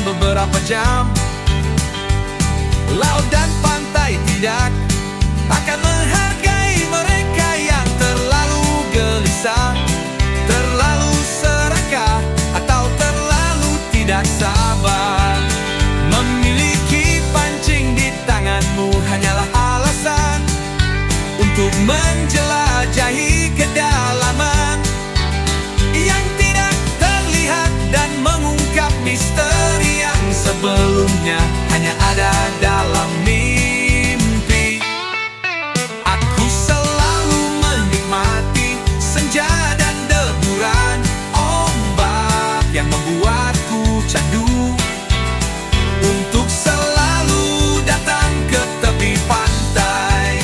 beberapa jam. Laut dan pantai tidak akan menghargai mereka yang terlalu gelisah, terlalu serakah, atau terlalu tidak sabar. Memiliki pancing di tanganmu hanyalah alasan untuk menjelajahi kedalaman yang tidak terlihat dan mengungkap misteri yang sebelumnya hanya ada dalam mimpi. Aku selalu menikmati senja dan deburan ombak yang membuatku candu untuk selalu datang ke tepi pantai.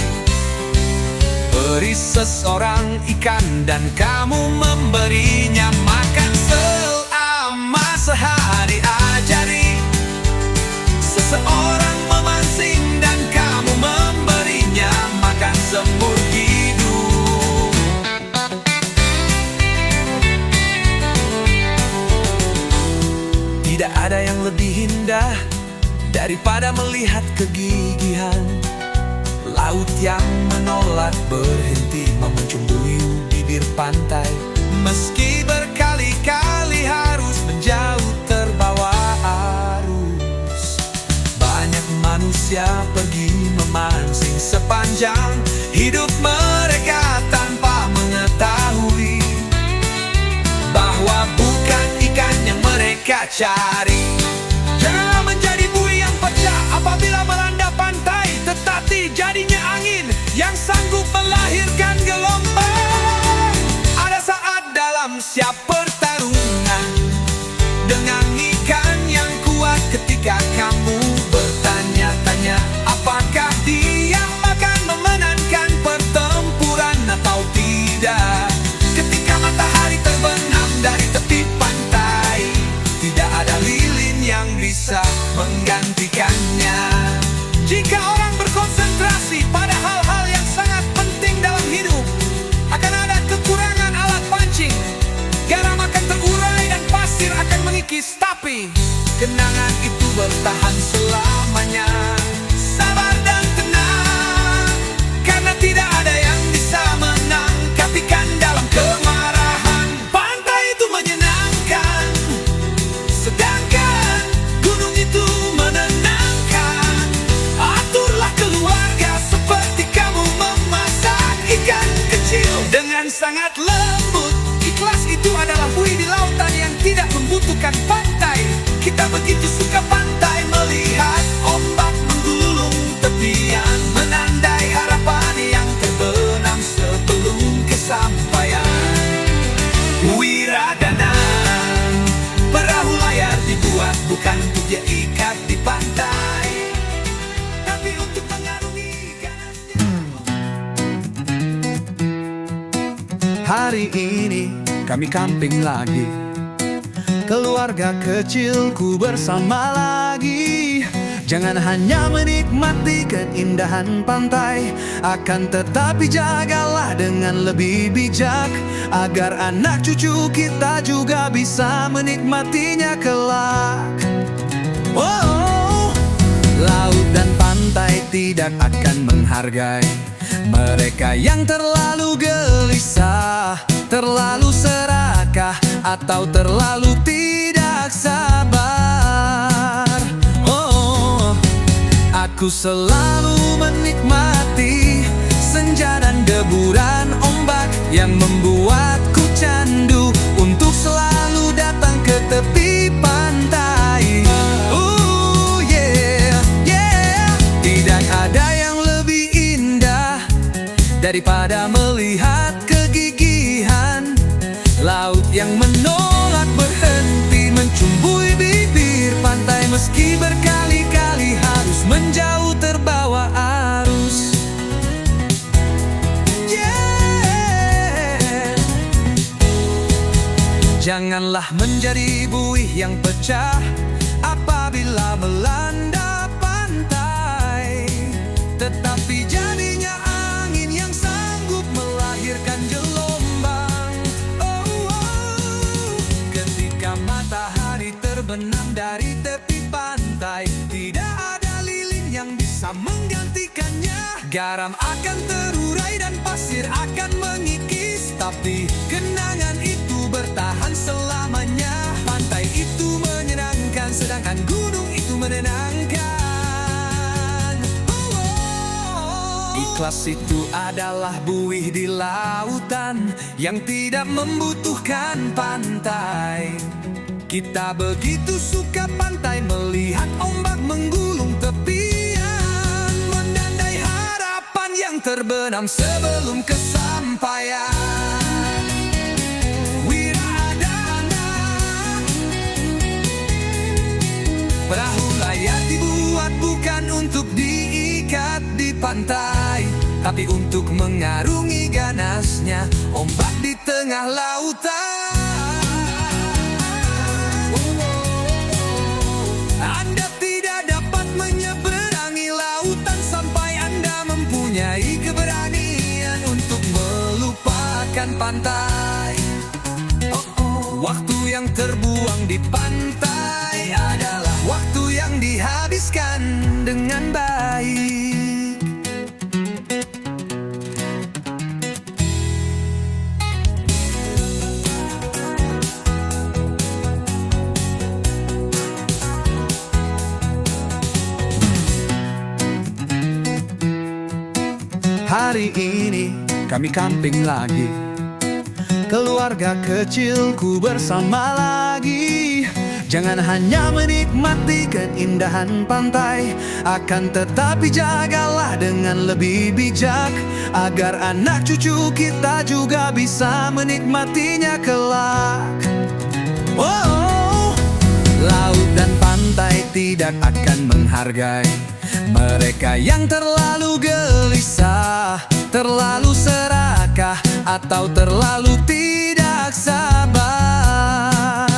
Beri seseorang ikan dan kamu memberinya makan selama sehari. Ajari seseorang memancing dan kamu memberinya makan seumur hidup. Tidak ada yang lebih indah daripada melihat kegigihan laut yang menolak berhenti memencumbuhi bibir pantai. Meski berkali-kali harus menjauh terbawa arus, banyak manusia pergi memancing sepanjang hidup mereka tanpa mengetahui bahwa bukan ikan yang mereka cari. Janganlah menjadi buih yang pecah apabila melanda pantai, tetapi jadinya angin yang sanggup melahirkan gelombang. Ada saat dalam siap pertarungan dengan ikan yang kuat ketika kamu bertanya-tanya apakah dia akan memenangkan pertempuran atau tidak. Ketika matahari terbenam dari tepi pantai, tidak ada lilin yang bisa menggantikannya. Jika orang berkonsentrasi pada hal-hal yang sangat penting dalam hidup, akan ada kekurangan alat pancing. Garam akan terurai dan pasir akan mengikis, tapi kenangan itu bertahan selamanya. Sabar dan tenang, karena tidak ada yang bisa menangkap ikan dalam kemarahan. Pantai itu menyenangkan, sedangkan gunung itu menenangkan. Aturlah keluarga seperti kamu memasak ikan kecil dengan sangat lembut. Ikhlas itu adalah buih di lautan yang tidak membutuhkan pantai. Kita begitu suka pantai, melihat ombak menggulung tepian, menandai harapan yang terbenam sebelum kesampaian. Wiradana, perahu layar dibuat bukan untuk diikat di pantai, tapi untuk mengarungi ganasnya. Hari ini kami camping lagi, keluarga kecilku bersama lagi. Jangan hanya menikmati keindahan pantai, akan tetapi jagalah dengan lebih bijak, agar anak cucu kita juga bisa menikmatinya kelak. Oh, laut dan pantai tidak akan menghargai mereka yang terlalu gelisah, terlalu serakah, atau terlalu tidak sabar. Oh, aku selalu menikmati senja dan deburan ombak yang membuatku candu untuk selalu datang ke tepi pantai. Yeah, yeah. Tidak ada yang lebih indah daripada melihat kegigihan laut yang menolak berhenti mencumbui bibir pantai. Meski berkali-kali harus menjauh terbawa arus. Yeah. Janganlah menjadi buih yang pecah apabila melanda pantai, tetapi jadinya angin yang sanggup melahirkan gelombang. Oh, oh. Ketika matahari terbenam dari tepi Garam akan terurai dan pasir akan mengikis, tapi kenangan itu bertahan selamanya. Pantai itu menyenangkan, sedangkan gunung itu menenangkan. Ikhlas itu adalah buih di lautan yang tidak membutuhkan pantai. Kita begitu suka pantai, melihat ombak menggulung tepian, menandai harapan yang terbenam sebelum kesampaian. Wiradana, perahu layar dibuat bukan untuk diikat di pantai, tapi untuk mengarungi ganasnya ombak di tengah lautan. Anda tidak dapat menyeberangi lautan sampai Anda mempunyai keberanian untuk melupakan pantai. Waktu yang terbuang di pantai adalah waktu yang dihabiskan dengan baik. Hari ini kami camping lagi, keluarga kecilku bersama lagi. Jangan hanya menikmati keindahan pantai, akan tetapi jagalah dengan lebih bijak, agar anak cucu kita juga bisa menikmatinya kelak. Oh, laut dan pantai tidak akan menghargai mereka yang terlalu gelisah, terlalu serakah, atau terlalu tidak sabar.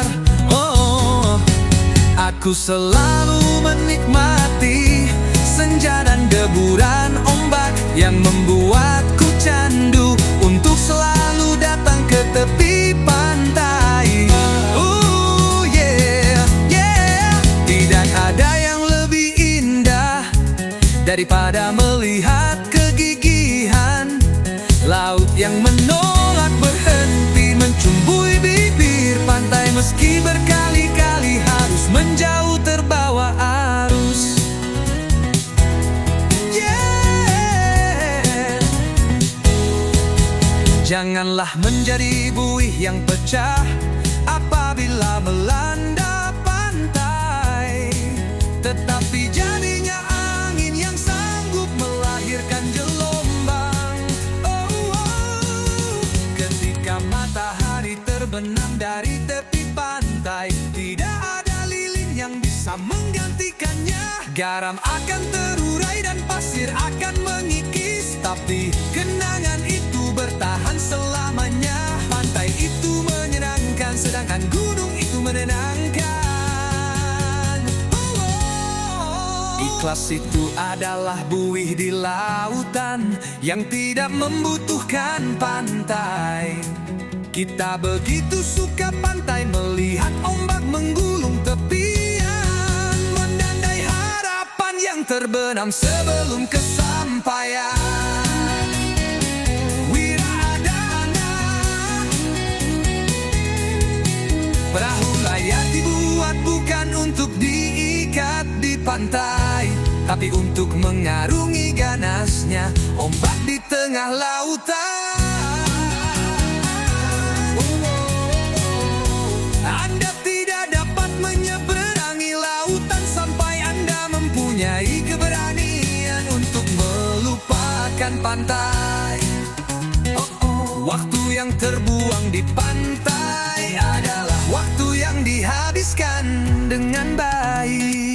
Oh, aku selalu menikmati senja dan deburan ombak yang membuatku candu untuk selalu datang ke tepi pantai. Yeah, yeah. Tidak ada yang lebih indah daripada melihat kegigihan laut yang menolak berhenti mencumbui bibir pantai, meski berkali-kali harus menjauh terbawa arus. Yeah. Janganlah menjadi buih yang pecah apabila melanda pantai, tetapi jadinya angin yang sanggup melahirkan gelombang. Ketika matahari terbenam dari tepi pantai, tidak ada lilin yang bisa menggantikannya. Garam akan terurai dan pasir akan mengikis, tapi kenangan itu bertahan selamanya. Pantai itu menyenangkan, sedangkan gunung itu menenangkan. Ikhlas itu adalah buih di lautan yang tidak membutuhkan pantai. Kita begitu suka pantai, melihat ombak menggulung tepian, menandai harapan yang terbenam sebelum kesampaian. Wiradana, perahu layar dibuat bukan untuk diikat di pantai, tapi untuk mengarungi ganasnya ombak di tengah lautan. Anda tidak dapat menyeberangi lautan sampai Anda mempunyai keberanian untuk melupakan pantai. Waktu yang terbuang di pantai adalah waktu yang dihabiskan dengan baik.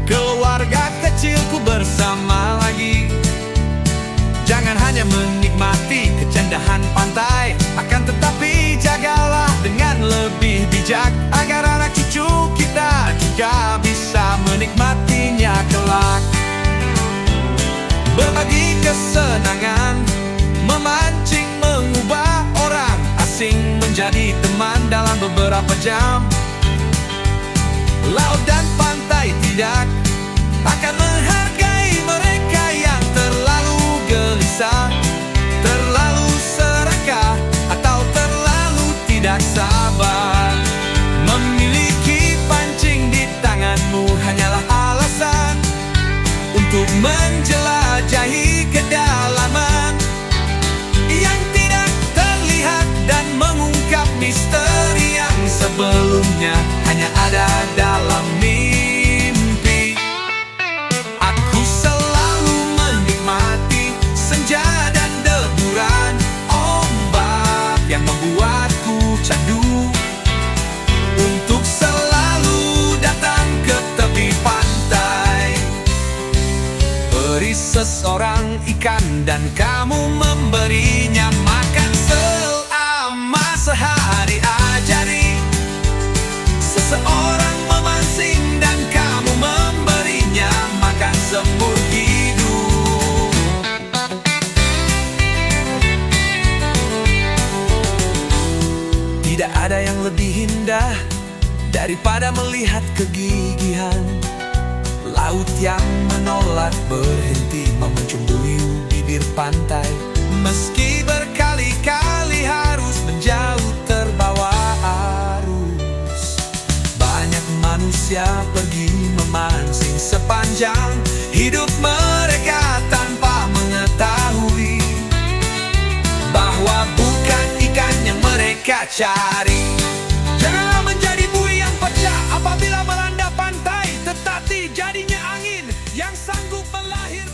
Keluarga kecilku bersama menikmatinya kelak. Berbagi kesenangan, memancing mengubah orang asing menjadi teman dalam beberapa jam. Laut dan pantai tidak akan menghargai mereka yang terlalu gelisah, terlalu serakah, atau terlalu tidak sabar. Memiliki pancing di tanganmu hanyalah alasan untuk menjelajahi kedalaman yang tidak terlihat dan mengungkap misteri yang sebelumnya hanya ada dalam mimpi. Aku selalu menikmati senja dan deburan ombak yang membuatku candu untuk selalu datang ke tepi pantai. Beri seseorang ikan dan kamu memberinya makan selama sehari. Ajari seseorang memancing dan kamu memberinya makan seumur hidup. Tidak ada yang lebih indah daripada melihat kegigihan laut yang menolak berhenti memencunggui bibir pantai. Meski berkali-kali harus menjauh terbawa arus, banyak manusia pergi memancing sepanjang hidup mereka tanpa mengetahui bahwa bukan ikan yang mereka cari. Janganlah menjadi buih yang pecah apabila melanda pantai, tetapi jadinya angin yang sanggup melahirkan